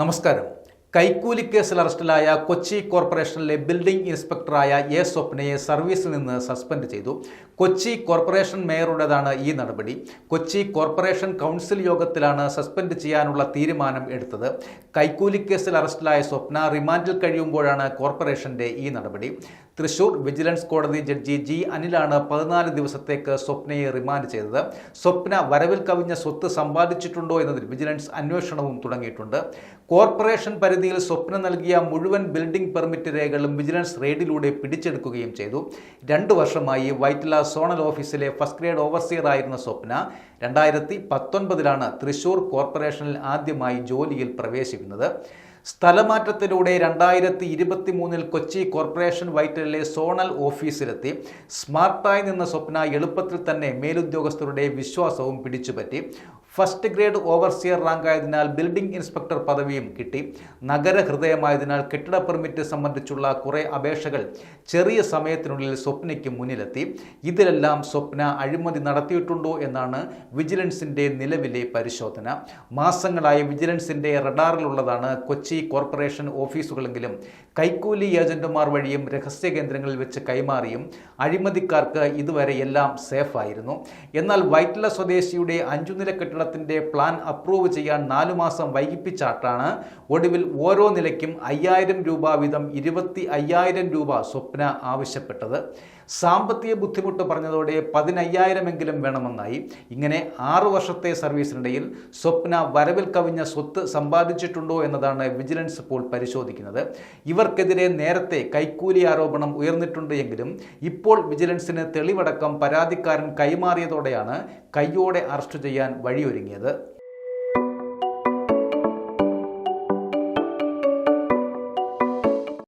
നമസ്കാരം. കൈക്കൂലി കേസിൽ അറസ്റ്റിലായ കൊച്ചി കോർപ്പറേഷനിലെ ബിൽഡിംഗ് ഇൻസ്പെക്ടറായ എ സ്വപ്നയെ സർവീസിൽ നിന്ന് സസ്പെൻഡ് ചെയ്തു. കൊച്ചി കോർപ്പറേഷൻ മേയറുടേതാണ് ഈ നടപടി. കൊച്ചി കോർപ്പറേഷൻ കൗൺസിൽ യോഗത്തിലാണ് സസ്പെൻഡ് ചെയ്യാനുള്ള തീരുമാനം എടുത്തത്. കൈക്കൂലി കേസിൽ അറസ്റ്റിലായ സ്വപ്ന റിമാൻഡിൽ കഴിയുമ്പോഴാണ് കോർപ്പറേഷന്റെ ഈ നടപടി. തൃശൂർ വിജിലൻസ് കോടതി ജഡ്ജി ജി അനിലാണ് 14 ദിവസത്തേക്ക് സ്വപ്നയെ റിമാൻഡ് ചെയ്തത്. സ്വപ്ന വരവിൽ കവിഞ്ഞ സ്വത്ത് സമ്പാദിച്ചിട്ടുണ്ടോ എന്നതിൽ വിജിലൻസ് അന്വേഷണവും തുടങ്ങിയിട്ടുണ്ട്. കോർപ്പറേഷൻ പരിധിയിൽ സ്വപ്ന നൽകിയ മുഴുവൻ ബിൽഡിംഗ് പെർമിറ്റ് രേഖകളും വിജിലൻസ് റെയ്ഡിലൂടെ പിടിച്ചെടുക്കുകയും ചെയ്തു. 2 വർഷമായി വൈറ്റില സോണൽ ഓഫീസിലെ ഫസ്റ്റ് ഗ്രേഡ് ഓവർസിയർ ആയിരുന്ന സ്വപ്ന 2019 തൃശൂർ കോർപ്പറേഷനിൽ ആദ്യമായി ജോലിയിൽ പ്രവേശിക്കുന്നത്. സ്ഥലമാറ്റത്തിലൂടെ 2023 കൊച്ചി കോർപ്പറേഷൻ വൈറ്റിലെ സോണൽ ഓഫീസിലെത്തി. സ്മാർട്ടായി നിന്ന സ്വപ്ന എളുപ്പത്തിൽ തന്നെ മേലുദ്യോഗസ്ഥരുടെ വിശ്വാസവും പിടിച്ചുപറ്റി. ഫസ്റ്റ് ഗ്രേഡ് ഓവർസിയർ റാങ്കായതിനാൽ ബിൽഡിംഗ് ഇൻസ്പെക്ടർ പദവിയും കിട്ടി. നഗരഹൃദയമായതിനാൽ കെട്ടിട പെർമിറ്റ് സംബന്ധിച്ചുള്ള കുറേ അപേക്ഷകൾ ചെറിയ സമയത്തിനുള്ളിൽ സ്വപ്നയ്ക്ക് മുന്നിലെത്തി. ഇതിലെല്ലാം സ്വപ്ന അഴിമതി നടത്തിയിട്ടുണ്ടോ എന്നാണ് വിജിലൻസിൻ്റെ നിലവിലെ പരിശോധന. മാസങ്ങളായി വിജിലൻസിൻ്റെ റഡാറിലുള്ളതാണ് കൊച്ചി കോർപ്പറേഷൻ ഓഫീസുകളെങ്കിലും കൈക്കൂലി ഏജന്റുമാർ വഴിയും രഹസ്യ കേന്ദ്രങ്ങളിൽ വെച്ച് കൈമാറിയും അഴിമതിക്കാർക്ക് ഇതുവരെ എല്ലാം സേഫായിരുന്നു. എന്നാൽ വൈറ്റില സ്വദേശിയുടെ 5 നില കെട്ടിടത്തിന്റെ പ്ലാൻ അപ്രൂവ് ചെയ്യാൻ 4 മാസം വൈകിപ്പിച്ചാട്ടാണ് ഒടുവിൽ ഓരോ നിലയ്ക്കും 5000 രൂപ വീതം 25,000 രൂപ സ്വപ്ന ആവശ്യപ്പെട്ടത്. സാമ്പത്തിക ബുദ്ധിമുട്ട് പറഞ്ഞതോടെ 15,000 വേണമെന്നായി. ഇങ്ങനെ 6 വർഷത്തെ സർവീസിനിടയിൽ സ്വപ്ന വരവിൽ കവിഞ്ഞ സ്വത്ത് സമ്പാദിച്ചിട്ടുണ്ടോ എന്നതാണ് വിജിലൻസ് ഇപ്പോൾ പരിശോധിക്കുന്നത്. ഇവർക്കെതിരെ നേരത്തെ കൈക്കൂലി ആരോപണം ഉയർന്നിട്ടുണ്ട് എങ്കിലും ഇപ്പോൾ വിജിലൻസിന് തെളിവടക്കം പരാതിക്കാരൻ കൈമാറിയതോടെയാണ് കയ്യോടെ അറസ്റ്റ് ചെയ്യാൻ വഴിയൊരുങ്ങിയത്.